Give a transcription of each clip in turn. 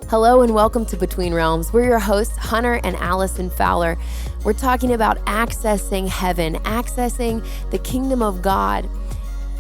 Hello and welcome to Between Realms. We're your hosts, Hunter and Allison Fowler. We're talking about accessing heaven, accessing the kingdom of God.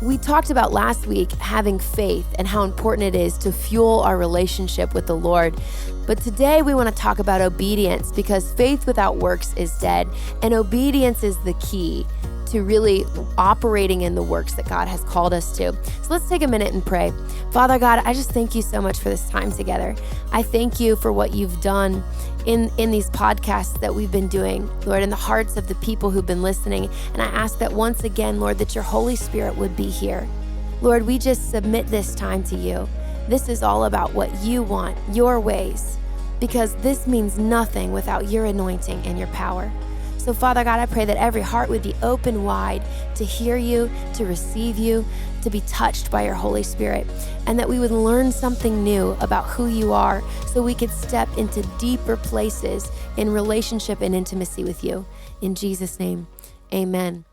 We talked about last week having faith and how important it is to fuel our relationship with the Lord. But today we want to talk about obedience because faith without works is dead, and obedience is the key to really operating in the works that God has called us to. So let's take a minute and pray. Father God, I just thank you so much for this time together. I thank you for what you've done in these podcasts that we've been doing, Lord, in the hearts of the people who've been listening. And I ask that once again, Lord, that your Holy Spirit would be here. Lord, we just submit this time to you. This is all about what you want, your ways, because this means nothing without your anointing and your power. So Father God, I pray that every heart would be open wide to hear you, to receive you, to be touched by your Holy Spirit, and that we would learn something new about who you are so we could step into deeper places in relationship and intimacy with you. In Jesus' name, amen.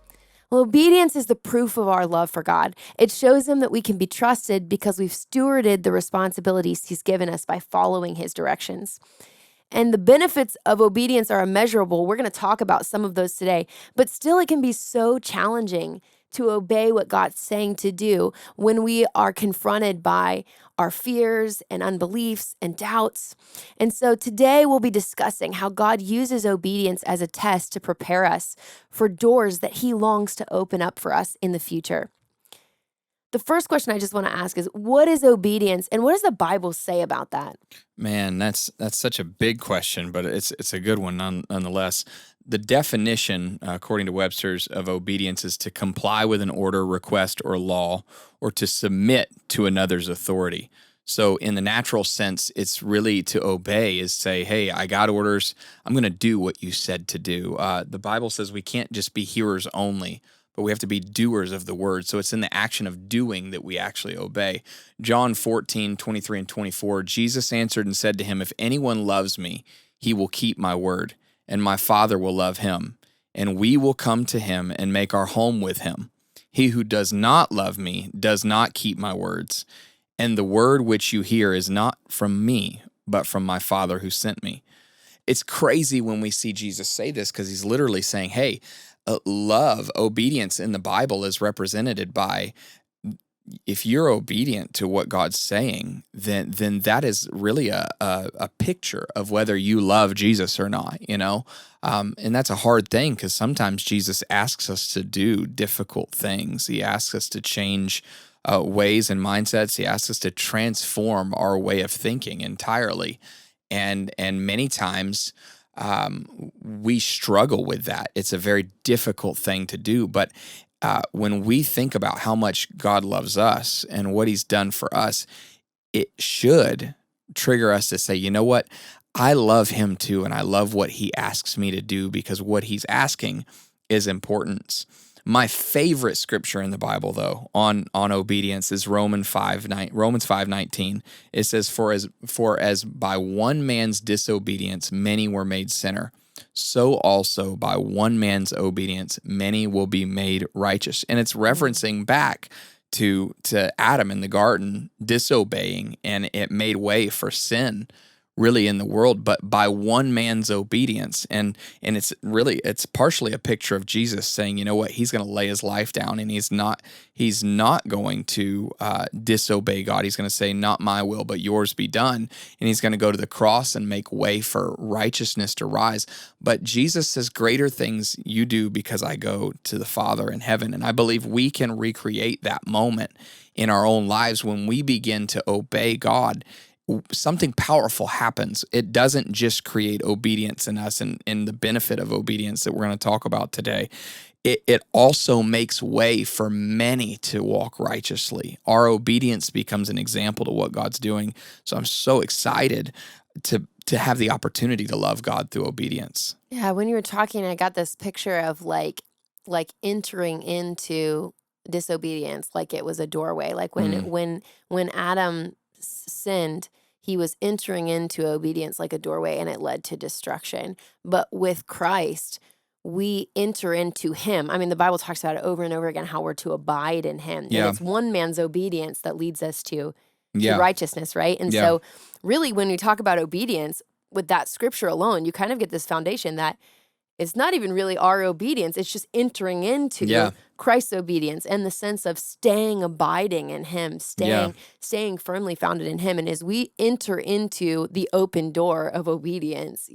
Well, obedience is the proof of our love for God. It shows him that we can be trusted because we've stewarded the responsibilities he's given us by following his directions. And the benefits of obedience are immeasurable. We're going to talk about some of those today, but still it can be so challenging to obey what God's saying to do when we are confronted by our fears and unbeliefs and doubts. And so today we'll be discussing how God uses obedience as a test to prepare us for doors that he longs to open up for us in the future. The first question I just want to ask is, what is obedience and what does the Bible say about that? Man, that's such a big question, but it's a good one nonetheless. The definition, according to Webster's, of obedience is to comply with an order, request, or law, or to submit to another's authority. So in the natural sense, it's really to obey is say, hey, I got orders. I'm going to do what you said to do. The Bible says we can't just be hearers only, but we have to be doers of the word. So it's in the action of doing that we actually obey. John 14:23 and 24, Jesus answered and said to him, if anyone loves me, he will keep my word, and my Father will love him, and we will come to him and make our home with him. He who does not love me does not keep my words, and the word which you hear is not from me, but from my Father who sent me. It's crazy when we see Jesus say this because he's literally saying, hey, love, obedience in the Bible is represented by, if you're obedient to what God's saying, then that is really a picture of whether you love Jesus or not, you know? And that's a hard thing because sometimes Jesus asks us to do difficult things. He asks us to change ways and mindsets. He asks us to transform our way of thinking entirely. And many times, we struggle with that. It's a very difficult thing to do. But when we think about how much God loves us and what he's done for us, it should trigger us to say, you know what? I love him too, and I love what he asks me to do because what he's asking is important. My favorite scripture in the Bible, though, on obedience is Romans 5:19. It says, For as by one man's disobedience many were made sinner, so also by one man's obedience many will be made righteous. And it's referencing back to Adam in the garden disobeying, and it made way for sin really in the world, but by one man's obedience. And it's partially a picture of Jesus saying, you know what, he's going to lay his life down, and he's not going to disobey God. He's going to say, not my will, but yours be done. And he's going to go to the cross and make way for righteousness to rise. But Jesus says, greater things you do because I go to the Father in heaven. And I believe we can recreate that moment in our own lives when we begin to obey God. Something powerful happens. It doesn't just create obedience in us and the benefit of obedience that we're going to talk about today. It also makes way for many to walk righteously. Our obedience becomes an example to what God's doing. So I'm so excited to have the opportunity to love God through obedience. Yeah, when you were talking, I got this picture of like entering into disobedience, like it was a doorway. Like when Adam sinned, he was entering into obedience like a doorway, and it led to destruction. But with Christ, we enter into him. I mean, the Bible talks about it over and over again, how we're to abide in him. Yeah. And it's one man's obedience that leads us to Yeah. righteousness, right? And Yeah. so really when we talk about obedience with that scripture alone, you kind of get this foundation that it's not even really our obedience. It's just entering into Yeah. Christ's obedience and the sense of abiding in him, Yeah. staying firmly founded in him. And as we enter into the open door of obedience,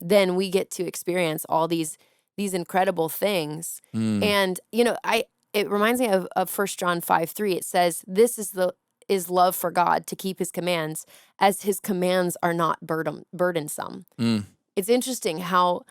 then we get to experience all these incredible things. Mm. And, it reminds me of 1 John 5:3. It says, this is love for God, to keep his commands, as his commands are not burdensome. Mm. It's interesting how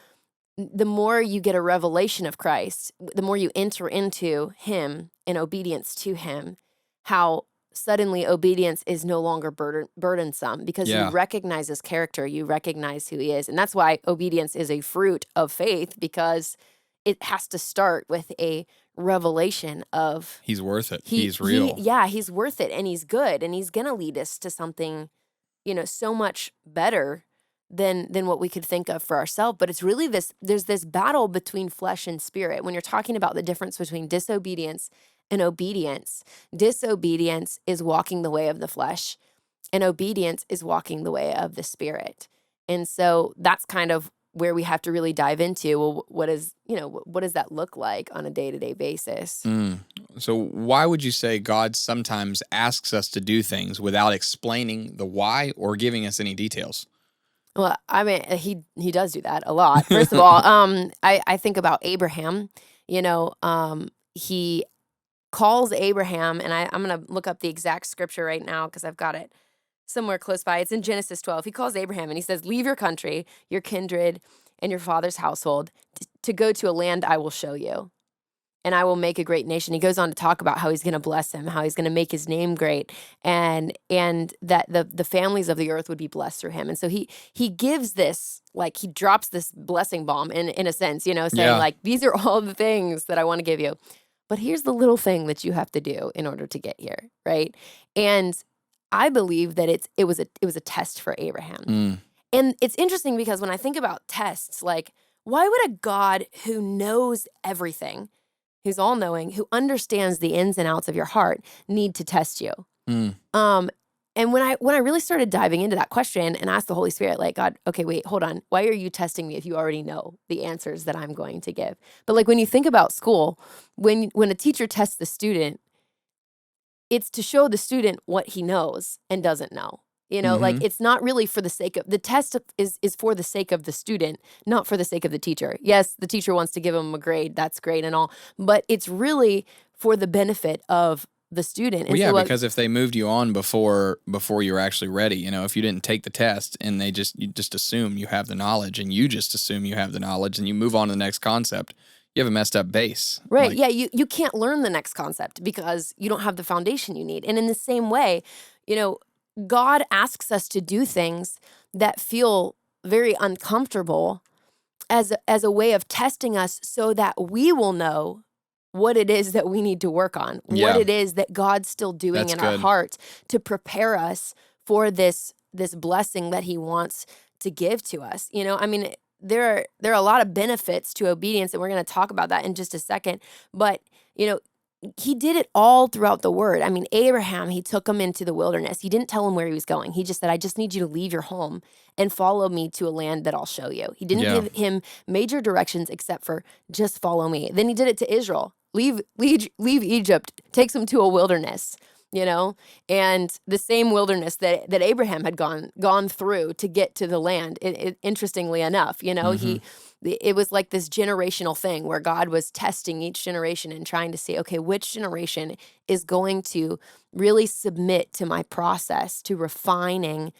the more you get a revelation of Christ, the more you enter into him in obedience to him, how suddenly obedience is no longer burdensome, because Yeah. you recognize his character, you recognize who he is. And that's why obedience is a fruit of faith, because it has to start with a revelation of He's worth it. He's real. He's worth it, and he's good, and he's going to lead us to something, so much better than what we could think of for ourselves. But it's really there's this battle between flesh and spirit. When you're talking about the difference between disobedience and obedience, disobedience is walking the way of the flesh, and obedience is walking the way of the spirit. And so that's kind of where we have to really dive into, well, what does that look like on a day-to-day basis? So why would you say God sometimes asks us to do things without explaining the why or giving us any details? Well, I mean, he does do that a lot. First of all, I think about Abraham. He calls Abraham, and I'm going to look up the exact scripture right now because I've got it somewhere close by. It's in Genesis 12. He calls Abraham and he says, leave your country, your kindred, and your father's household to go to a land I will show you, and I will make a great nation. He goes on to talk about how he's going to bless him, how he's going to make his name great, and that the families of the earth would be blessed through him. And so he gives this, like, he drops this blessing bomb in a sense, saying like, these are all the things that I want to give you. But here's the little thing that you have to do in order to get here, right? And I believe that it was a test for Abraham. And it's interesting because when I think about tests, like, why would a God who knows everything, who's all-knowing, who understands the ins and outs of your heart, need to test you? And when I really started diving into that question and asked the Holy Spirit, like, God, okay, wait, hold on. Why are you testing me if you already know the answers that I'm going to give? But like when you think about school, when a teacher tests the student, it's to show the student what he knows and doesn't know. Like, it's not really for the sake of the test is for the sake of the student, not for the sake of the teacher. Yes, the teacher wants to give him a grade. That's great and all, but it's really for the benefit of the student. Well, yeah, because if they moved you on before you were actually ready, if you didn't take the test and you just assume you have the knowledge, and you just assume you have the knowledge and you move on to the next concept, you have a messed up base. Right. Yeah. You can't learn the next concept because you don't have the foundation you need. And in the same way, God asks us to do things that feel very uncomfortable as a way of testing us so that we will know what it is that we need to work on, what it is that God's still doing in our heart to prepare us for this blessing that he wants to give to us. I mean, there are a lot of benefits to obedience, and we're going to talk about that in just a second. But, he did it all throughout the word. I mean, Abraham, he took him into the wilderness. He didn't tell him where he was going. He just said, I just need you to leave your home and follow me to a land that I'll show you. He didn't give him major directions except for just follow me. Then he did it to Israel. Leave Egypt, takes him to a wilderness, and the same wilderness that Abraham had gone through to get to the land. Interestingly enough, it was like this generational thing where God was testing each generation and trying to see, okay, which generation is going to really submit to my process, to refining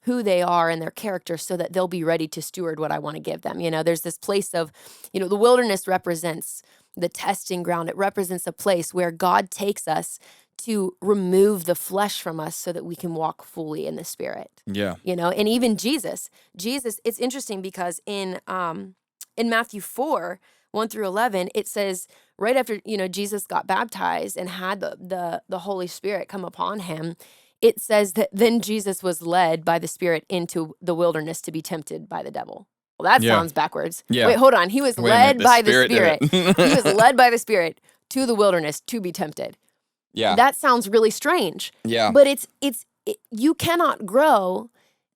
who they are and their character so that they'll be ready to steward what I want to give them. There's this place of, the wilderness represents the testing ground. It represents a place where God takes us to remove the flesh from us so that we can walk fully in the spirit. Yeah. And even Jesus, it's interesting because in Matthew 4, 1-11, it says right after, Jesus got baptized and had the Holy Spirit come upon him, it says that then Jesus was led by the Spirit into the wilderness to be tempted by the devil. Well, that sounds backwards. Yeah. Wait, hold on. He was led by the Spirit. He was led by the Spirit to the wilderness to be tempted. Yeah. That sounds really strange. Yeah. But you cannot grow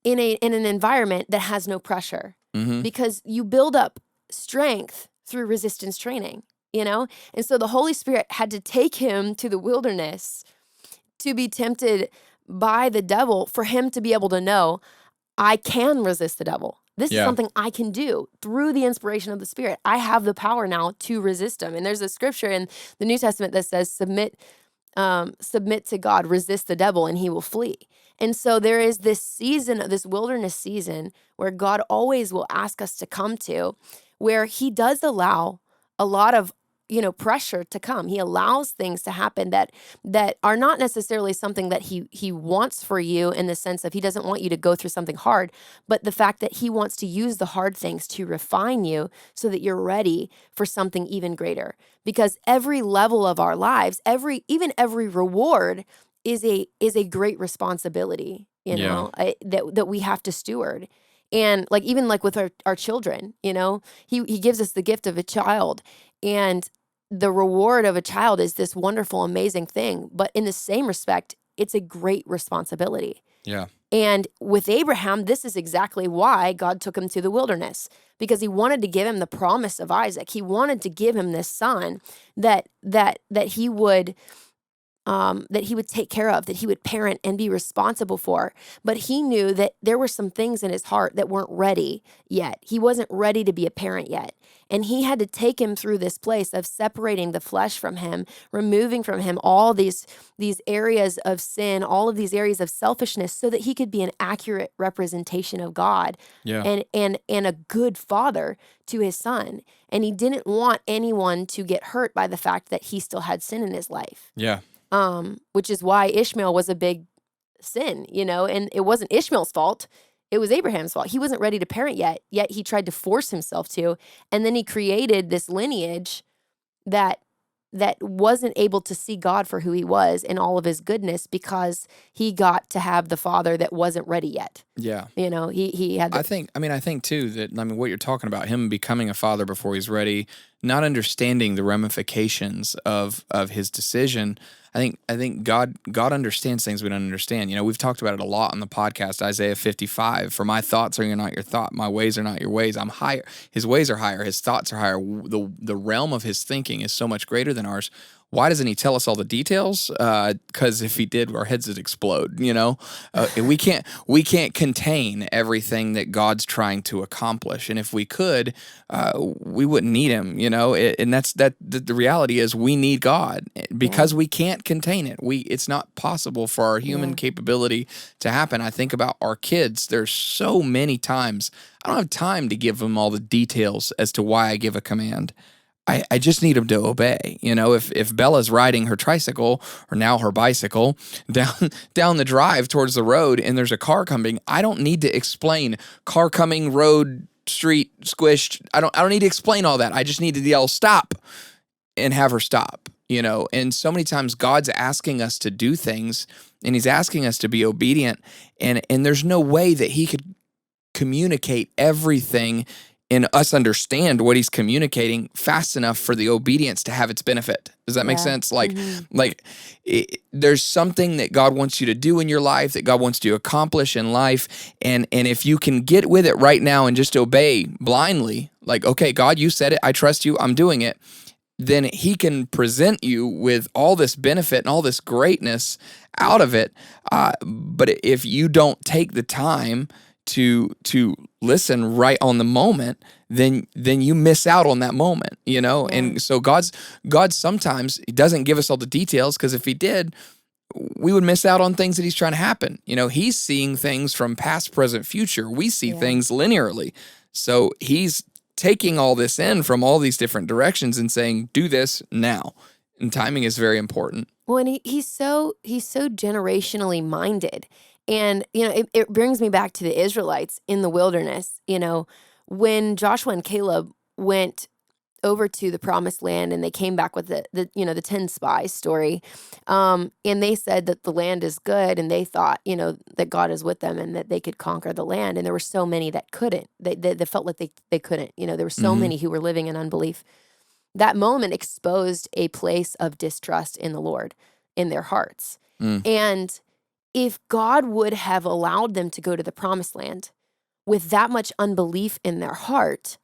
in an environment that has no pressure, because you build up strength through resistance training, And so the Holy Spirit had to take him to the wilderness to be tempted by the devil, for him to be able to know, I can resist the devil. This is something I can do through the inspiration of the Spirit. I have the power now to resist him. And there's a scripture in the New Testament that says, submit to God, resist the devil, and he will flee. And so there is this season, this wilderness season, where God always will ask us to come to, where he does allow a lot of pressure to come. He allows things to happen that are not necessarily something that he wants for you, in the sense of he doesn't want you to go through something hard, but the fact that he wants to use the hard things to refine you so that you're ready for something even greater. Because every level of our lives, even every reward is a great responsibility, that we have to steward. And even with our children, he gives us the gift of a child, and the reward of a child is this wonderful, amazing thing. But in the same respect, it's a great responsibility. Yeah. And with Abraham, this is exactly why God took him to the wilderness, because he wanted to give him the promise of Isaac. He wanted to give him this son that he would take care of, that he would parent and be responsible for. But he knew that there were some things in his heart that weren't ready yet. He wasn't ready to be a parent yet. And he had to take him through this place of separating the flesh from him, removing from him all these areas of sin, all of these areas of selfishness, so that he could be an accurate representation of God, and a good father to his son. And he didn't want anyone to get hurt by the fact that he still had sin in his life. Yeah. Which is why Ishmael was a big sin, and it wasn't Ishmael's fault. It was Abraham's fault. He wasn't ready to parent yet he tried to force himself to. And then he created this lineage that wasn't able to see God for who he was in all of his goodness, because he got to have the father that wasn't ready yet. Yeah. He had. I think too that, what you're talking about, him becoming a father before he's ready, not understanding the ramifications of his decision. I think God understands things we don't understand. We've talked about it a lot on the podcast, Isaiah 55. For my thoughts are not your thought, my ways are not your ways. I'm higher. His ways are higher. His thoughts are higher. The realm of his thinking is so much greater than ours. Why doesn't he tell us all the details? Because if he did, our heads would explode. We can't contain everything that God's trying to accomplish. And if we could, we wouldn't need him. And that's the reality is we need God, because we can't contain it. It's not possible for our human capability to happen. I think about our kids. There's so many times I don't have time to give them all the details as to why I give a command. I just need them to obey. If Bella's riding her tricycle, or now her bicycle, down the drive towards the road, and there's a car coming, I don't need to explain car coming, road, street, squished. I don't need to explain all that. I just need to yell stop and have her stop. And so many times God's asking us to do things, and he's asking us to be obedient, and there's no way that he could communicate everything and us understand what he's communicating fast enough for the obedience to have its benefit. Does that make sense? There's something that God wants you to do in your life, that God wants you to accomplish in life. And if you can get with it right now and just obey blindly, okay, God, you said it, I trust you, I'm doing it, then he can present you with all this benefit and all this greatness out of it. But if you don't take the time to listen right on the moment, then you miss out on that moment, And so God sometimes he doesn't give us all the details, because if he did, we would miss out on things that he's trying to happen. He's seeing things from past, present, future. We see things linearly. So he's taking all this in from all these different directions and saying, do this now. And timing is very important. Well, and he's so generationally minded. And, it brings me back to the Israelites in the wilderness. When Joshua and Caleb went over to the promised land, and they came back with the 10 spies story, and they said that the land is good, and they thought, that God is with them and that they could conquer the land. And there were so many that couldn't. They felt like they couldn't. There were so many who were living in unbelief. That moment exposed a place of distrust in the Lord. in their hearts. And if God would have allowed them to go to the promised land with that much unbelief in their heart,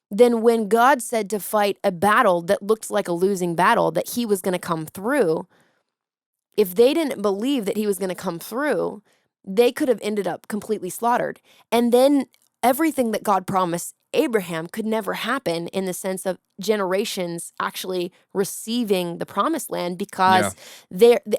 then when God said to fight a battle that looked like a losing battle, that he was going to come through, if they didn't believe that he was going to come through, they could have ended up completely slaughtered. And then everything that God promised Abraham could never happen in the sense of generations actually receiving the promised land, because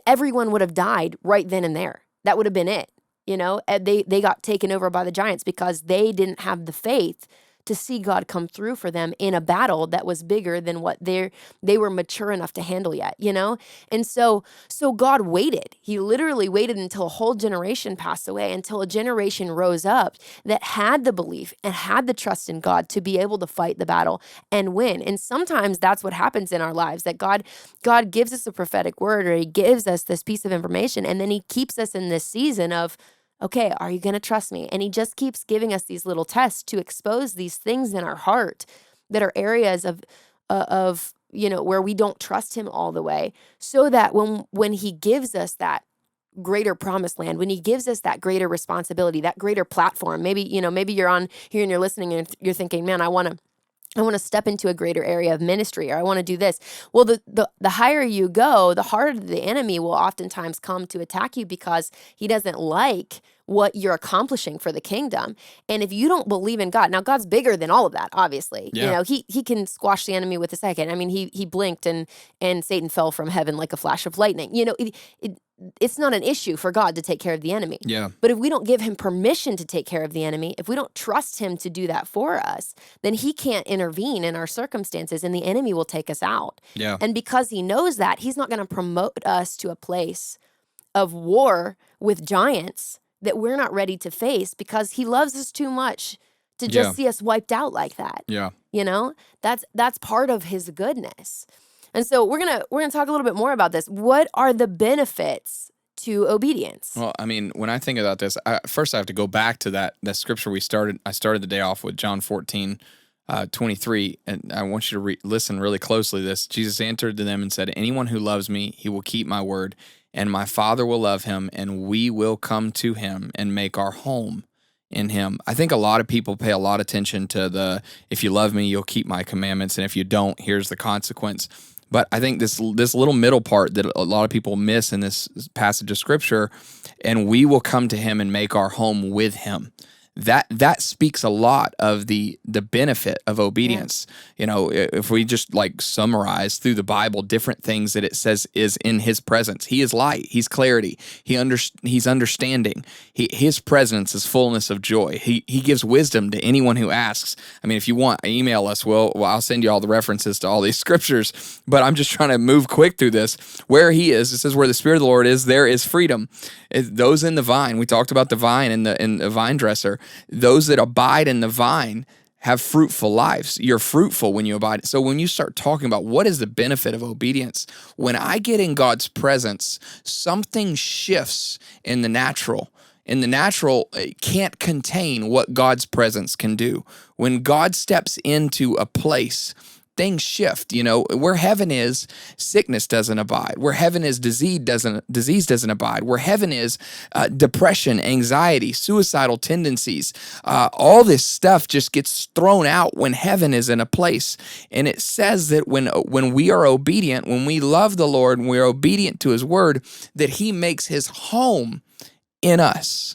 everyone would have died right then and there. That would have been it. And they got taken over by the giants because they didn't have the faith to see God come through for them in a battle that was bigger than what they were mature enough to handle yet, And so God waited. He literally waited until a whole generation passed away, until a generation rose up that had the belief and had the trust in God to be able to fight the battle and win. And sometimes that's what happens in our lives, that God gives us a prophetic word, or he gives us this piece of information, and then he keeps us in this season of, okay, are you going to trust me? And he just keeps giving us these little tests to expose these things in our heart that are areas of where we don't trust him all the way, so that when he gives us that greater promised land, when he gives us that greater responsibility, that greater platform, maybe you're on here and you're listening and you're thinking, man, I want to step into a greater area of ministry, or I want to do this. Well, the higher you go, the harder the enemy will oftentimes come to attack you, because he doesn't like what you're accomplishing for the kingdom. And if you don't believe in God, now God's bigger than all of that, obviously. Yeah. He can squash the enemy with a second. I mean, he blinked and Satan fell from heaven like a flash of lightning. It's not an issue for God to take care of the enemy. Yeah. But if we don't give him permission to take care of the enemy, if we don't trust him to do that for us, then he can't intervene in our circumstances, and the enemy will take us out. Yeah. And because he knows that, he's not going to promote us to a place of war with giants that we're not ready to face, because he loves us too much to just see us wiped out like that. Yeah. That's part of his goodness. And so we're gonna talk a little bit more about this. What are the benefits to obedience? Well, I mean, when I think about this, first I have to go back to that scripture I started the day off with, John 14, 23, and I want you to listen really closely to this. Jesus answered to them and said, "Anyone who loves me, he will keep my word, and my Father will love him, and we will come to him and make our home in him." I think a lot of people pay a lot of attention to if you love me, you'll keep my commandments, and if you don't, here's the consequence. But I think this little middle part that a lot of people miss in this passage of scripture, and we will come to him and make our home with him. That speaks a lot of the benefit of obedience. Yeah. If we just summarize through the Bible different things that it says is in his presence. He is light. He's clarity. He's understanding. His presence is fullness of joy. He gives wisdom to anyone who asks. I mean, if you want, email us. Well, I'll send you all the references to all these scriptures, but I'm just trying to move quick through this. Where he is, it says, where the Spirit of the Lord is, there is freedom. Those in the vine, we talked about the vine and the vine dresser. Those that abide in the vine have fruitful lives. You're fruitful when you abide. So when you start talking about what is the benefit of obedience, when I get in God's presence, something shifts in the natural. In the natural, it can't contain what God's presence can do. When God steps into a place, things shift. Where heaven is, sickness doesn't abide. Where heaven is, disease doesn't abide. Where heaven is, depression, anxiety, suicidal tendencies, all this stuff just gets thrown out when heaven is in a place. And it says that when we are obedient, when we love the Lord and we're obedient to his word, that he makes his home in us,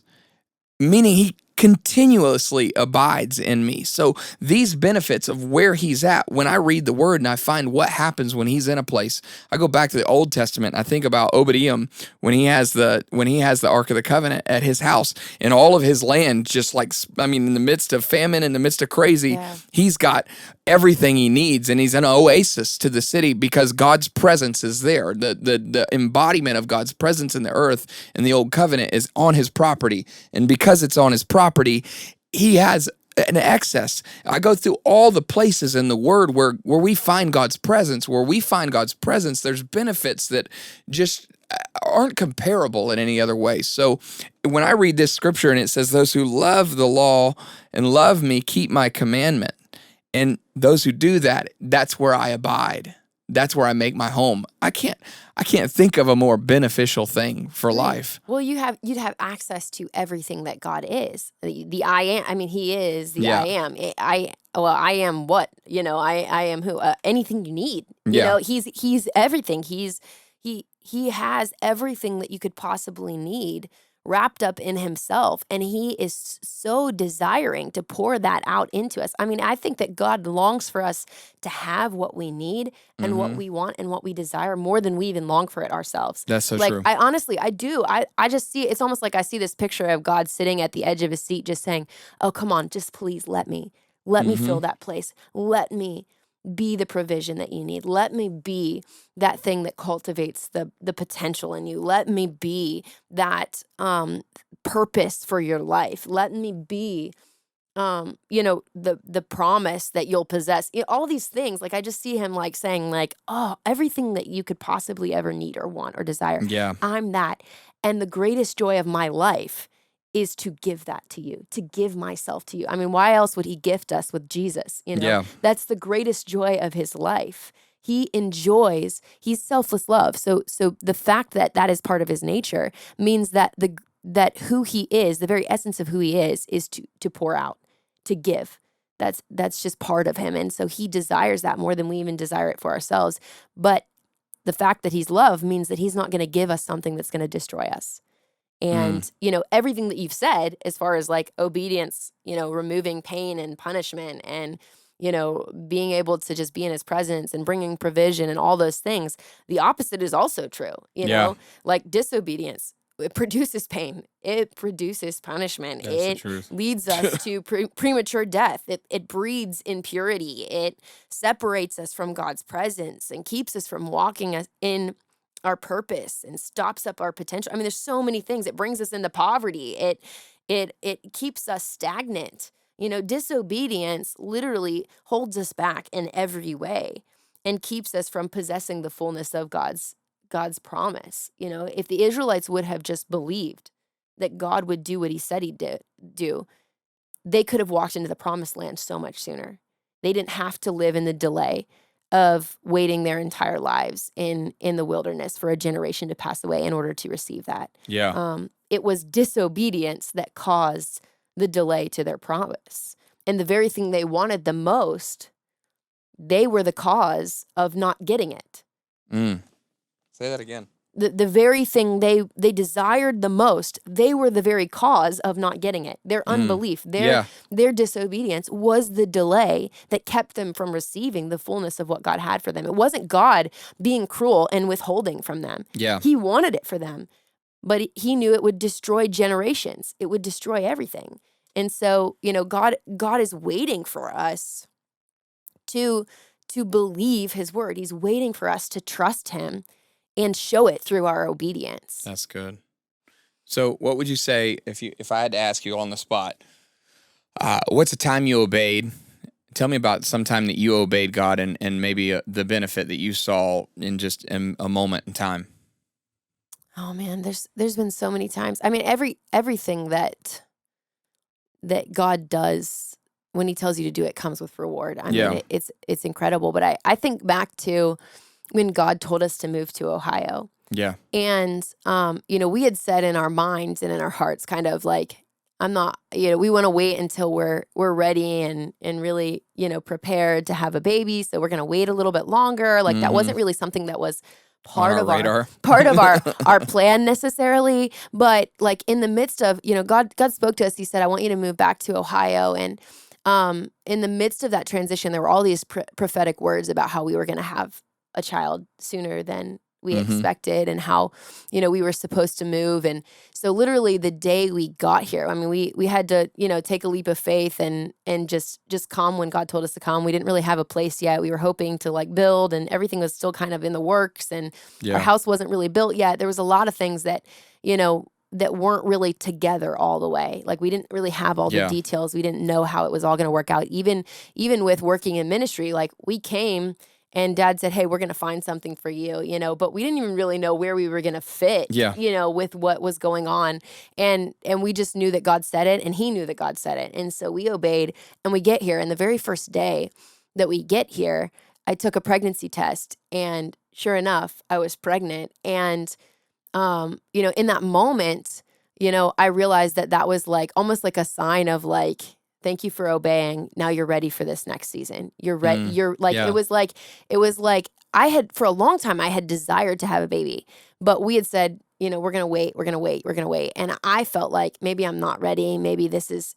meaning he continuously abides in me. So these benefits of where he's at, when I read the word and I find what happens when he's in a place, I go back to the Old Testament. I think about Obed-Edom when he has the Ark of the Covenant at his house, and all of his land, in the midst of famine, in the midst of crazy, he's got everything he needs, and he's an oasis to the city because God's presence is there. The embodiment of God's presence in the earth in the Old Covenant is on his property, and because it's on his property, he has an excess. I go through all the places in the Word where we find God's presence. Where we find God's presence, there's benefits that just aren't comparable in any other way. So when I read this scripture and it says, "Those who love the law and love me keep my commandment," and those who do that, that's where I abide. That's where I make my home. I can't think of a more beneficial thing for life. Well, you'd have access to everything that God is. The I am. I mean, He is the Yeah. I am. I am what? I am who? Anything you need. Yeah. He's everything. He has everything that you could possibly need wrapped up in Himself, and He is so desiring to pour that out into us. I mean, I think that God longs for us to have what we need and what we want and what we desire more than we even long for it ourselves. That's so Like, true. I honestly, I do. I just see, it's almost like I see this picture of God sitting at the edge of His seat just saying, oh, come on, just please let me fill that place. Let me be the provision that you need. Let me be that thing that cultivates the potential in you. Let me be that purpose for your life. Let me be the promise that you'll possess. All these things, like I just see Him like saying like, oh, everything that you could possibly ever need or want or desire. Yeah. I'm that. And the greatest joy of my life is to give that to you, to give myself to you. I mean, why else would He gift us with Jesus? Yeah. That's the greatest joy of His life. He's selfless love. So the fact that that is part of His nature means that that who He is, the very essence of who He is to pour out, to give. That's just part of Him. And so He desires that more than we even desire it for ourselves. But the fact that He's love means that He's not going to give us something that's going to destroy us. And, everything that you've said as far as like obedience, removing pain and punishment and, being able to just be in His presence and bringing provision and all those things, the opposite is also true, like disobedience. It produces pain. It produces punishment. That's the it truth. leads us to premature death. It breeds impurity. It separates us from God's presence and keeps us from walking in our purpose and stops up our potential. I mean, there's so many things. It brings us into poverty. It keeps us stagnant. Disobedience literally holds us back in every way and keeps us from possessing the fullness of God's promise. If the Israelites would have just believed that God would do what He said He'd do, they could have walked into the promised land so much sooner. They didn't have to live in the delay of waiting their entire lives in the wilderness for a generation to pass away in order to receive that. Yeah. It was disobedience that caused the delay to their promise. And the very thing they wanted the most, they were the cause of not getting it. Say that again. The very thing they desired the most, they were the very cause of not getting it. Their unbelief, their disobedience was the delay that kept them from receiving the fullness of what God had for them. It wasn't God being cruel and withholding from them. Yeah. He wanted it for them, but He knew it would destroy generations. It would destroy everything. And so, God is waiting for us to believe His word. He's waiting for us to trust Him and show it through our obedience. That's good. So what would you say if I had to ask you on the spot, what's a time you obeyed? Tell me about some time that you obeyed God and maybe the benefit that you saw in just a moment in time. Oh man, there's been so many times. I mean, everything that God does when He tells you to do it comes with reward. I mean, it's incredible. But I think back to when God told us to move to Ohio. Yeah. And, we had said in our minds and in our hearts kind of like, we want to wait until we're ready and really, prepared to have a baby. So we're going to wait a little bit longer. Like that wasn't really something that was part of our plan necessarily. But like in the midst of, God spoke to us. He said, I want you to move back to Ohio. And in the midst of that transition, there were all these prophetic words about how we were going to have a child sooner than we expected and how, we were supposed to move. And so literally the day we got here, I mean, we had to, take a leap of faith and just come when God told us to come. We didn't really have a place yet. We were hoping to like build and everything was still kind of in the works and our house wasn't really built yet. There was a lot of things that, that weren't really together all the way. Like we didn't really have all the details. We didn't know how it was all going to work out. Even with working in ministry, like we came and Dad said, hey, we're going to find something for you, but we didn't even really know where we were going to fit, with what was going on. And we just knew that God said it and He knew that God said it. And so we obeyed and we get here. And the very first day that we get here, I took a pregnancy test, and sure enough, I was pregnant. And, in that moment, I realized that was like almost like a sign of like, thank you for obeying. Now you're ready for this next season. You're ready. You're like, Yeah. it was like I had, for a long time, I had desired to have a baby, but we had said, we're going to wait, we're going to wait, we're going to wait. And I felt like maybe I'm not ready. Maybe this is,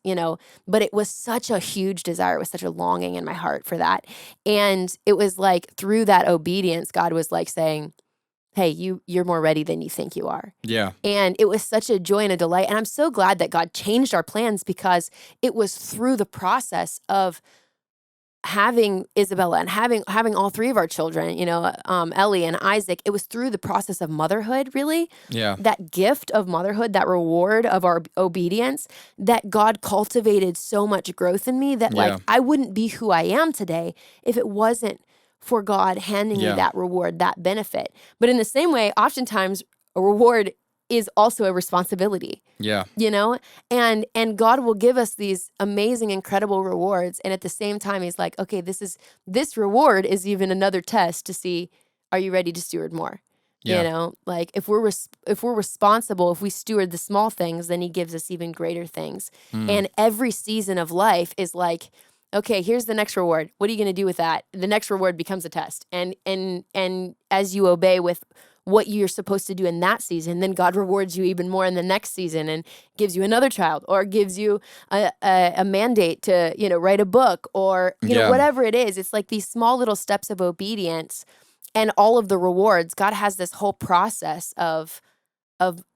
but it was such a huge desire. It was such a longing in my heart for that. And it was like through that obedience, God was like saying, hey, you're more ready than you think you are. Yeah. And it was such a joy and a delight. And I'm so glad that God changed our plans, because it was through the process of having Isabella and having all three of our children, Ellie and Isaac. It was through the process of motherhood, really. Yeah. That gift of motherhood, that reward of our obedience, that God cultivated so much growth in me that like I wouldn't be who I am today if it wasn't for God handing me that reward, that benefit. But in the same way, oftentimes a reward is also a responsibility. Yeah. And God will give us these amazing, incredible rewards. And at the same time, he's like, okay, this reward is even another test to see, are you ready to steward more? Yeah. Like if we're responsible, if we steward the small things, then he gives us even greater things. And every season of life is like, okay, here's the next reward. What are you going to do with that? The next reward becomes a test. And as you obey with what you're supposed to do in that season, then God rewards you even more in the next season and gives you another child, or gives you a mandate to, write a book, or, whatever it is. It's like these small little steps of obedience and all of the rewards. God has this whole process of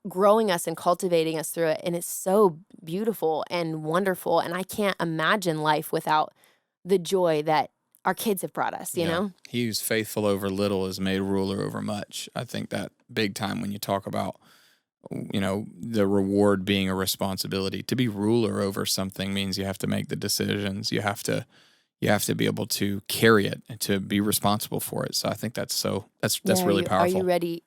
growing us and cultivating us through it. And it's so beautiful and wonderful. And I can't imagine life without the joy that our kids have brought us, you know? He who's faithful over little is made ruler over much. I think that big time when you talk about, the reward being a responsibility. To be ruler over something means you have to make the decisions. You have to be able to carry it and to be responsible for it. So I think that's really powerful.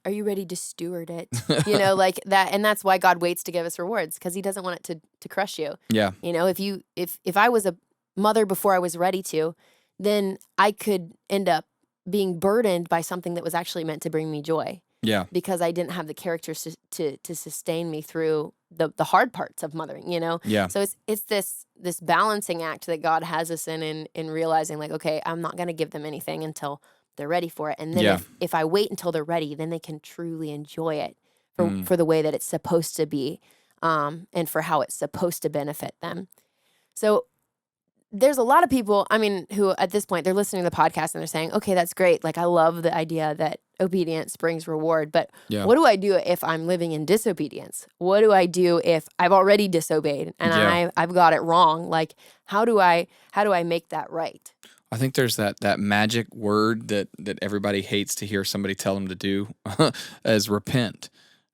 Are you ready to steward it? Like that. And that's why God waits to give us rewards, because he doesn't want it to crush you. Yeah. If I was a mother before I was ready to, then I could end up being burdened by something that was actually meant to bring me joy. Yeah. Because I didn't have the characters to sustain me through the hard parts of mothering, Yeah. So it's this balancing act that God has us in realizing like, okay, I'm not going to give them anything until they're ready for it. And then if I wait until they're ready, then they can truly enjoy it for the way that it's supposed to be, and for how it's supposed to benefit them. So there's a lot of people, who at this point, they're listening to the podcast and they're saying, okay, that's great. Like, I love the idea that obedience brings reward, but what do I do if I'm living in disobedience? What do I do if I've already disobeyed and I've got it wrong? Like, how do I make that right? I think there's that magic word that everybody hates to hear somebody tell them to do as repent.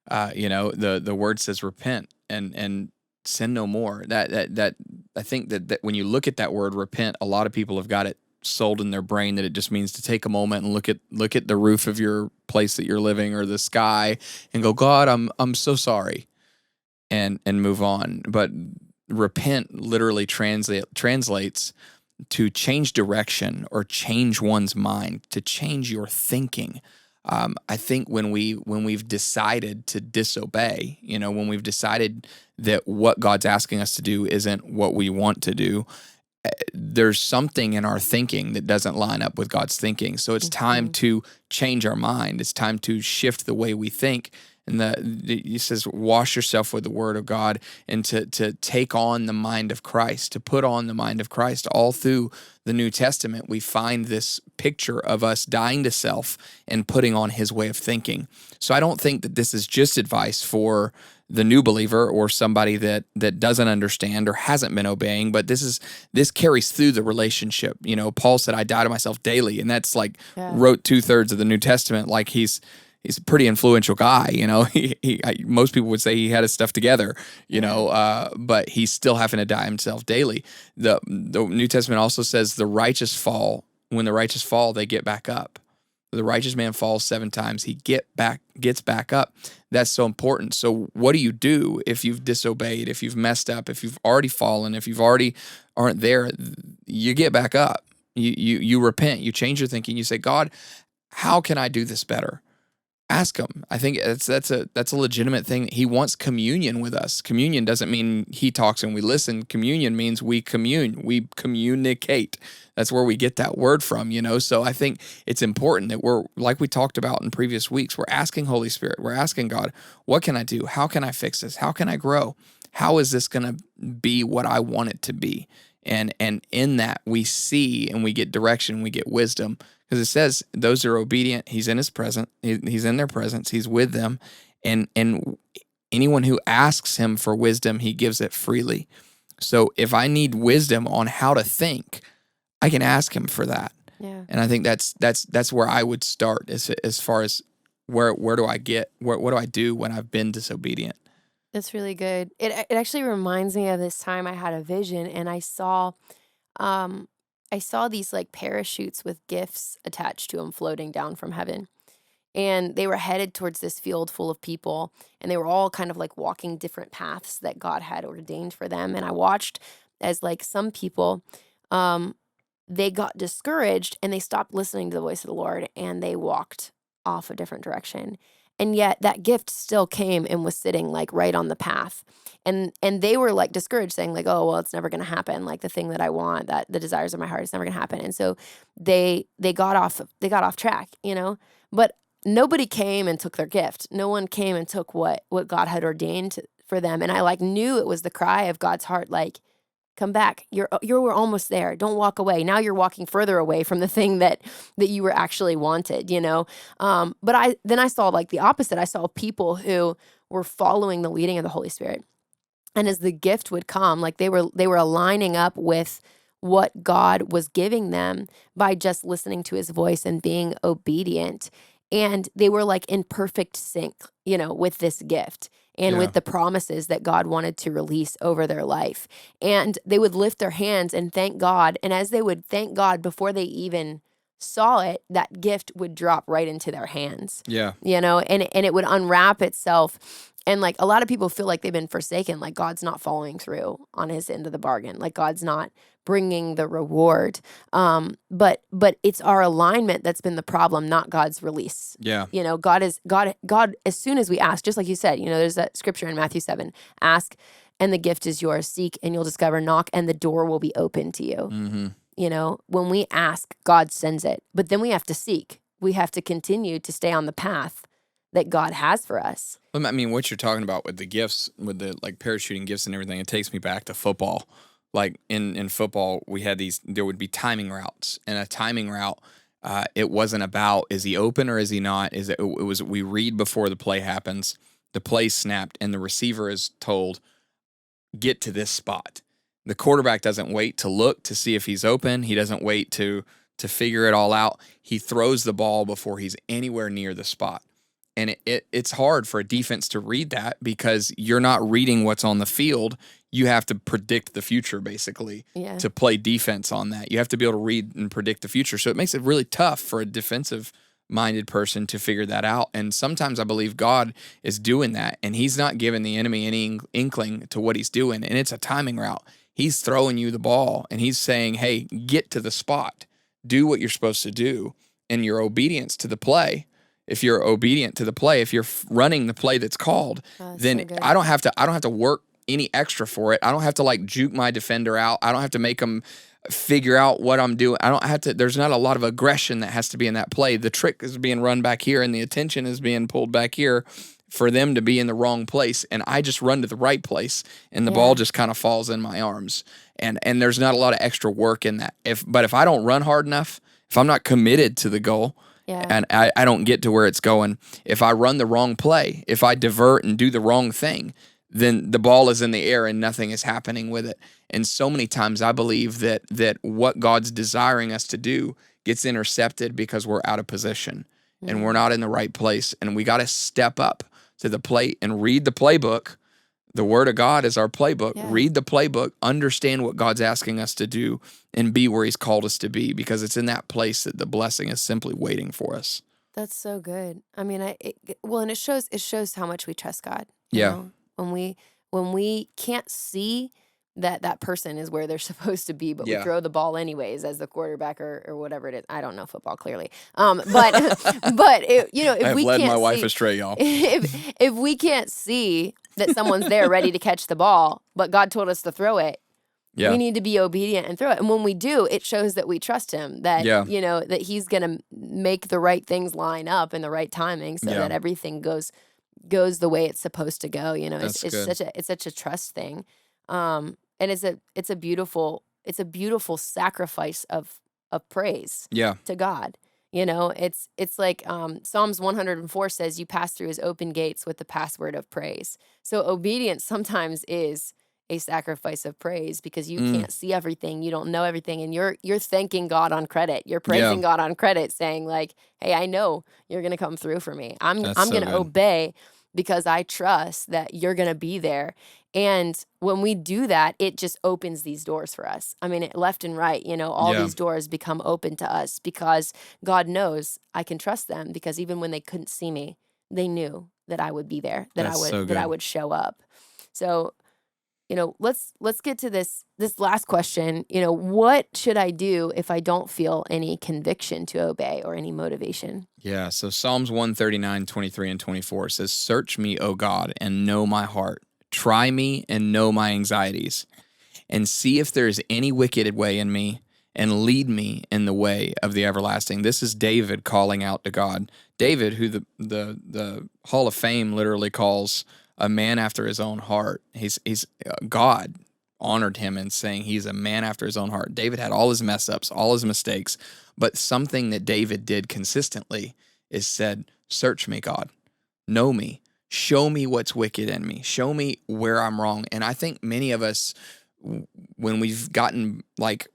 The word says repent and sin no more. That I think that when you look at that word repent, a lot of people have got it sold in their brain that it just means to take a moment and look at the roof of your place that you're living or the sky and go, God, I'm so sorry, and move on. But repent literally translates to change direction or change one's mind, to change your thinking. I think when we've decided to disobey, when we've decided that what God's asking us to do isn't what we want to do, there's something in our thinking that doesn't line up with God's thinking. So it's time to change our mind. It's time to shift the way we think. And he says, wash yourself with the word of God, and to take on the mind of Christ, to put on the mind of Christ. All through the New Testament, we find this picture of us dying to self and putting on his way of thinking. So I don't think that this is just advice for the new believer or somebody that doesn't understand or hasn't been obeying, but this carries through the relationship. Paul said, I die to myself daily. And that's like wrote 2/3 of the New Testament. Like he's a pretty influential guy, most people would say he had his stuff together, but he's still having to die himself daily. The New Testament also says the righteous fall. When the righteous fall, they get back up. The righteous man falls 7 times. He gets back up. That's so important. So what do you do if you've disobeyed, if you've messed up, if you've already fallen, if you've already aren't there? You get back up. You repent, you change your thinking, you say, God, how can I do this better? Ask him. I think that's a legitimate thing. He wants communion with us. Communion doesn't mean he talks and we listen. Communion means we commune, we communicate. That's where we get that word from, So I think it's important that we're, like we talked about in previous weeks, we're asking Holy Spirit, we're asking God, what can I do? How can I fix this? How can I grow? How is this going to be what I want it to be? And in that we see and we get direction, we get wisdom. Because it says those who are obedient, he's in his presence, he's in their presence, he's with them. And anyone who asks him for wisdom, he gives it freely. So if I need wisdom on how to think, I can ask him for that. Yeah. And I think that's where I would start as far as where do I get, what do I do when I've been disobedient? That's really good. It actually reminds me of this time I had a vision and I saw these like parachutes with gifts attached to them floating down from heaven. And they were headed towards this field full of people, and they were all kind of like walking different paths that God had ordained for them. And I watched as like some people, they got discouraged and they stopped listening to the voice of the Lord and they walked off a different direction. And yet that gift still came and was sitting like right on the path. And they were like discouraged, saying like, oh, well, it's never going to happen. Like the thing that I want, that the desires of my heart, it's never going to happen. And so they got off track, but nobody came and took their gift. No one came and took what God had ordained for them. And I like knew it was the cry of God's heart, like, come back. We're almost there. Don't walk away. Now you're walking further away from the thing that you were actually wanted, But I saw like the opposite. I saw people who were following the leading of the Holy Spirit. And as the gift would come, like they were aligning up with what God was giving them by just listening to his voice and being obedient. And they were like in perfect sync, with this gift and with the promises that God wanted to release over their life. And they would lift their hands and thank God. And as they would thank God before they even saw it, that gift would drop right into their hands. Yeah. And it would unwrap itself. And like a lot of people feel like they've been forsaken, like God's not following through on his end of the bargain, like God's not bringing the reward. But it's our alignment that's been the problem, not God's release. Yeah. God, as soon as we ask, just like you said, there's that scripture in Matthew 7, ask and the gift is yours, seek and you'll discover, knock and the door will be open to you. Mm-hmm. When we ask, God sends it, but then we have to seek. We have to continue to stay on the path that God has for us. I mean, what you're talking about with the gifts, with the like parachuting gifts and everything, it takes me back to football. Like in football, there would be timing routes, and a timing route, it wasn't about, is he open or is he not? It was, we read before the play happens, the play snapped, and the receiver is told, get to this spot. The quarterback doesn't wait to look to see if he's open. He doesn't wait to figure it all out. He throws the ball before he's anywhere near the spot. And it's hard for a defense to read that because you're not reading what's on the field. You have to predict the future, basically, to play defense on that. You have to be able to read and predict the future. So it makes it really tough for a defensive-minded person to figure that out. And sometimes I believe God is doing that, and he's not giving the enemy any inkling to what he's doing. And it's a timing route. He's throwing you the ball, and he's saying, hey, get to the spot. Do what you're supposed to do. And your obedience to the play, if you're obedient to the play, if you're running the play that's called, then so I don't have to work any extra for it. I don't have to like juke my defender out. I don't have to make them figure out what I'm doing. I don't have to, there's not a lot of aggression that has to be in that play. The trick is being run back here and the attention is being pulled back here for them to be in the wrong place. And I just run to the right place and the ball just kind of falls in my arms. And there's not a lot of extra work in that. But if I don't run hard enough, if I'm not committed to the goal, and I don't get to where it's going, if I run the wrong play, if I divert and do the wrong thing, then the ball is in the air and nothing is happening with it. And so many times I believe that what God's desiring us to do gets intercepted because we're out of position and we're not in the right place. And we got to step up to the plate and read the playbook. The Word of God is our playbook. Yeah. Read the playbook, understand what God's asking us to do, and be where he's called us to be, because it's in that place that the blessing is simply waiting for us. That's so good. I mean, and it shows how much we trust God. You know? When we can't see that person is where they're supposed to be, but we Yeah. throw the ball anyways as the quarterback or whatever it is. I don't know football clearly. But but it, you know, I if have we led my can't wife see, astray, y'all. if we can't see that someone's there ready to catch the ball, but God told us to throw it, Yeah. we need to be obedient and throw it. And when we do, it shows that we trust him, that, Yeah. you know, that he's going to make the right things line up in the right timing so Yeah. that everything goes the way it's supposed to go. You know, That's it's good. such a trust thing. And it's a beautiful sacrifice of praise Yeah. to God. You know, it's like Psalms 104 says, you pass through his open gates with the password of praise. So obedience sometimes is a sacrifice of praise because you can't see everything, you don't know everything, and you're thanking God on credit. You're praising God on credit, saying like, "Hey, I know you're going to come through for me. I'm That's so going to good. obey because I trust that you're going to be there." And when we do that, it just opens these doors for us. I mean, left and right, you know, all Yeah. these doors become open to us because God knows I can trust them, because even when they couldn't see me, they knew that I would be there, that That's so I good. would show up. So, you know, let's get to this last question. You know, what should I do if I don't feel any conviction to obey or any motivation? Yeah. So Psalms 139, 23 and 24 says, "Search me, O God, and know my heart. Try me and know my anxieties, and see if there is any wicked way in me, and lead me in the way of the everlasting." This is David calling out to God. David, who the Hall of Fame literally calls a man after his own heart. He's God honored him in saying he's a man after his own heart. David had all his mess ups, all his mistakes, but something that David did consistently is said, "Search me, God, know me, show me what's wicked in me, show me where I'm wrong." And I think many of us, when we've gotten like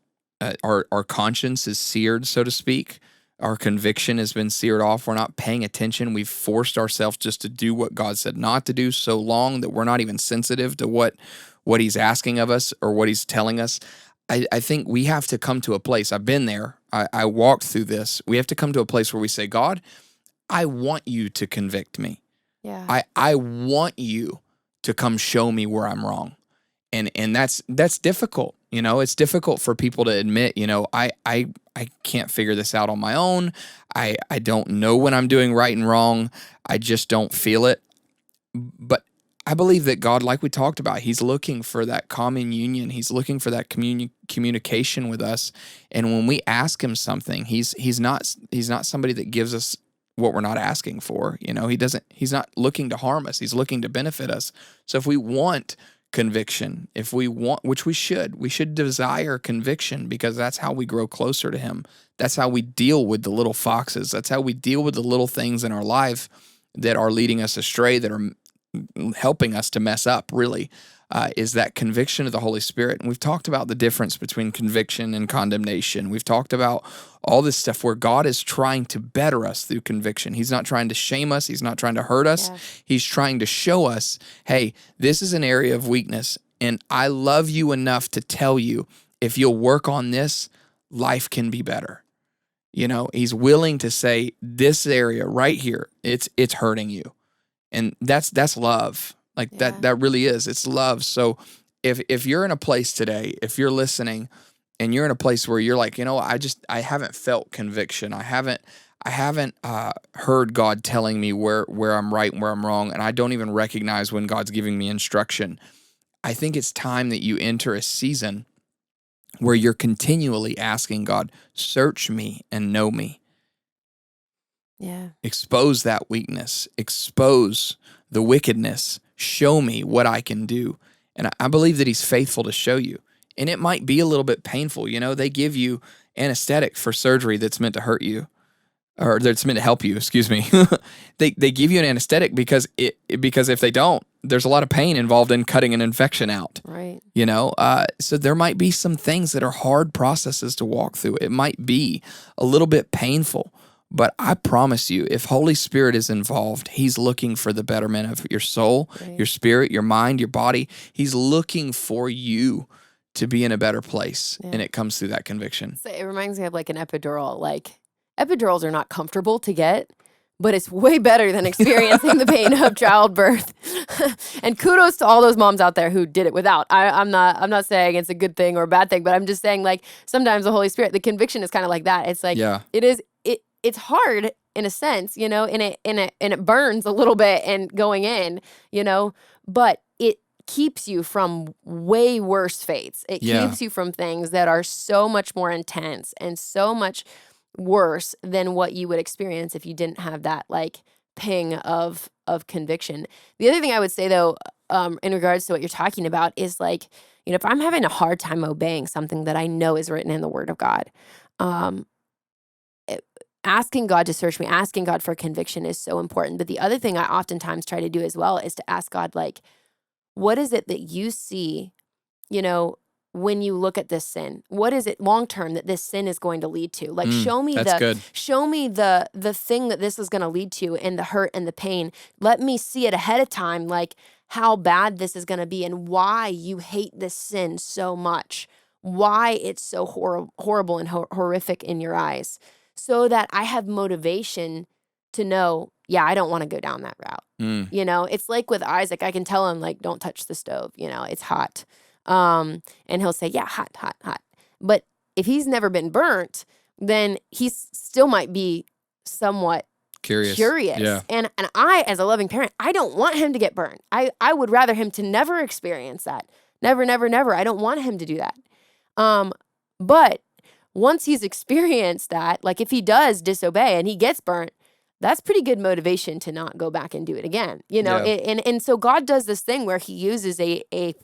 our conscience is seared, so to speak, our conviction has been seared off, we're not paying attention, we've forced ourselves just to do what God said not to do so long that we're not even sensitive to what he's asking of us or what he's telling us. I think we have to come to a place, I've been there, I walked through this, we have to come to a place where we say, "God, I want you to convict me. Yeah. I want you to come show me where I'm wrong." And that's difficult. You know, it's difficult for people to admit, you know, I can't figure this out on my own. I don't know when I'm doing right and wrong. I just don't feel it. But I believe that God, like we talked about, he's looking for that common union. He's looking for that communication with us. And when we ask him something, he's not somebody that gives us what we're not asking for. You know, he's not looking to harm us. He's looking to benefit us. So if we want conviction, if we want, which we should desire conviction, because that's how we grow closer to him. That's how we deal with the little foxes. That's how we deal with the little things in our life that are leading us astray, that are helping us to mess up, really, is that conviction of the Holy Spirit. And we've talked about the difference between conviction and condemnation. We've talked about all this stuff where God is trying to better us through conviction. He's not trying to shame us. He's not trying to hurt us. Yeah. He's trying to show us, hey, this is an area of weakness, and I love you enough to tell you, if you'll work on this, life can be better. You know, he's willing to say, this area right here, it's hurting you. And that's love. Like Yeah. that really is. It's love. So if you're in a place today, if you're listening and you're in a place where you're like, you know, I haven't felt conviction. I haven't heard God telling me where I'm right and where I'm wrong, and I don't even recognize when God's giving me instruction. I think it's time that you enter a season where you're continually asking God, search me and know me. Yeah. Expose that weakness, expose the wickedness, show me what I can do. And I believe that he's faithful to show you. And it might be a little bit painful. You know, they give you anesthetic for surgery that's meant to hurt you, or that's meant to help you, excuse me. They give you an anesthetic because if they don't, there's a lot of pain involved in cutting an infection out. Right. You know, so there might be some things that are hard processes to walk through. It might be a little bit painful. But I promise you, if Holy Spirit is involved, he's looking for the betterment of your soul, Right. your spirit, your mind, your body. He's looking for you to be in a better place. Yeah. And it comes through that conviction. So it reminds me of like an epidural. Like epidurals are not comfortable to get, but it's way better than experiencing the pain of childbirth. And kudos to all those moms out there who did it without. I'm not saying it's a good thing or a bad thing, but I'm just saying, like, sometimes the Holy Spirit, the conviction is kind of like that. It's like, it's hard in a sense, you know, and it burns a little bit and going in, you know, but it keeps you from way worse fates. It keeps you from things that are so much more intense and so much worse than what you would experience if you didn't have that, like, ping of conviction. The other thing I would say, though, in regards to what you're talking about is, like, you know, if I'm having a hard time obeying something that I know is written in the Word of God, asking God to search me, asking God for conviction is so important. But the other thing I oftentimes try to do as well is to ask God, like, what is it that you see, you know, when you look at this sin? What is it long term that this sin is going to lead to? Like, show me the thing that this is going to lead to, and the hurt and the pain. Let me see it ahead of time, like how bad this is going to be and why you hate this sin so much, why it's so horrible and horrific in your eyes, so that I have motivation to know, yeah, I don't want to go down that route. You know, it's like with Isaac, I can tell him, like, don't touch the stove, you know, it's hot. And he'll say, yeah, hot, hot, hot. But if he's never been burnt, then he still might be somewhat curious. Yeah. And I, as a loving parent, I don't want him to get burned. I would rather him to never experience that. Never, never, never. I don't want him to do that. But once he's experienced that, like, if he does disobey and he gets burnt, that's pretty good motivation to not go back and do it again, you know? And so God does this thing where he uses a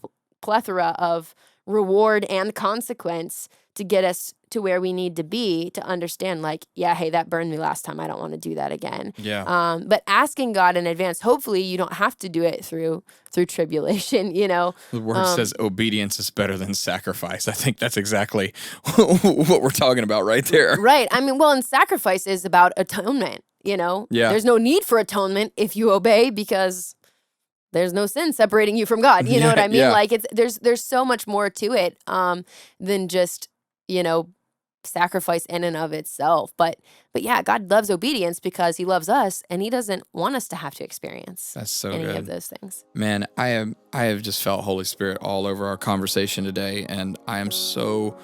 plethora of reward and consequence to get us to where we need to be, to understand, like, yeah, hey, that burned me last time. I don't want to do that again. Yeah. But asking God in advance, hopefully you don't have to do it through tribulation, you know. The word says obedience is better than sacrifice. I think that's exactly what we're talking about right there. Right. I mean, well, and sacrifice is about atonement, you know. Yeah. There's no need for atonement if you obey, because there's no sin separating you from God. You know what I mean? Yeah. Like, there's so much more to it than just, you know, sacrifice in and of itself. But yeah, God loves obedience because he loves us, and he doesn't want us to have to experience any of those things. Man, I have just felt Holy Spirit all over our conversation today, and I am so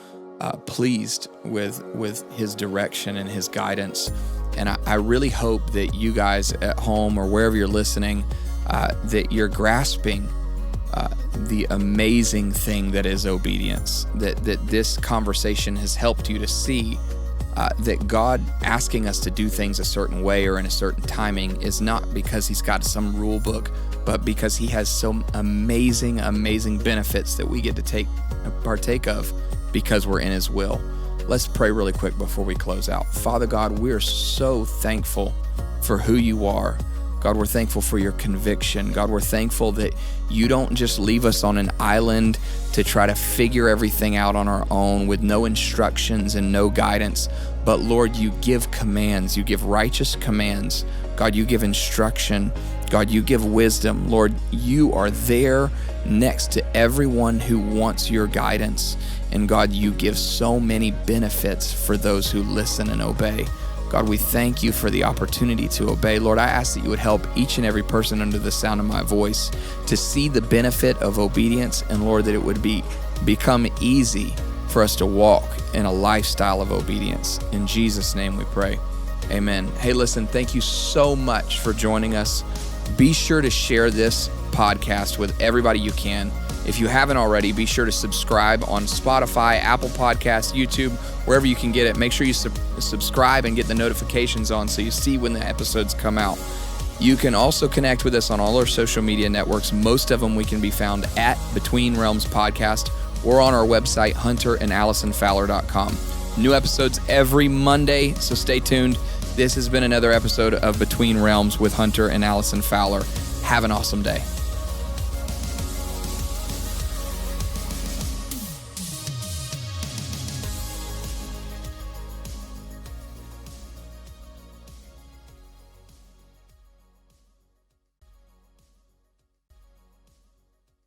pleased with his direction and his guidance. And I really hope that you guys at home or wherever you're listening, that you're grasping the amazing thing that is obedience, that this conversation has helped you to see that God asking us to do things a certain way or in a certain timing is not because he's got some rule book, but because he has some amazing, amazing benefits that we get to partake of because we're in his will. Let's pray really quick before we close out. Father God, we are so thankful for who you are. God, we're thankful for your conviction. God, we're thankful that you don't just leave us on an island to try to figure everything out on our own with no instructions and no guidance. But Lord, you give commands. You give righteous commands. God, you give instruction. God, you give wisdom. Lord, you are there next to everyone who wants your guidance. And God, you give so many benefits for those who listen and obey. God, we thank you for the opportunity to obey. Lord, I ask that you would help each and every person under the sound of my voice to see the benefit of obedience, and Lord, that it would become easy for us to walk in a lifestyle of obedience. In Jesus' name we pray. Amen. Hey, listen, thank you so much for joining us. Be sure to share this podcast with everybody you can. If you haven't already, be sure to subscribe on Spotify, Apple Podcasts, YouTube, wherever you can get it. Make sure you subscribe and get the notifications on so you see when the episodes come out. You can also connect with us on all our social media networks. Most of them we can be found at Between Realms Podcast or on our website, hunterandallisonfowler.com. New episodes every Monday, so stay tuned. This has been another episode of Between Realms with Hunter and Allison Fowler. Have an awesome day.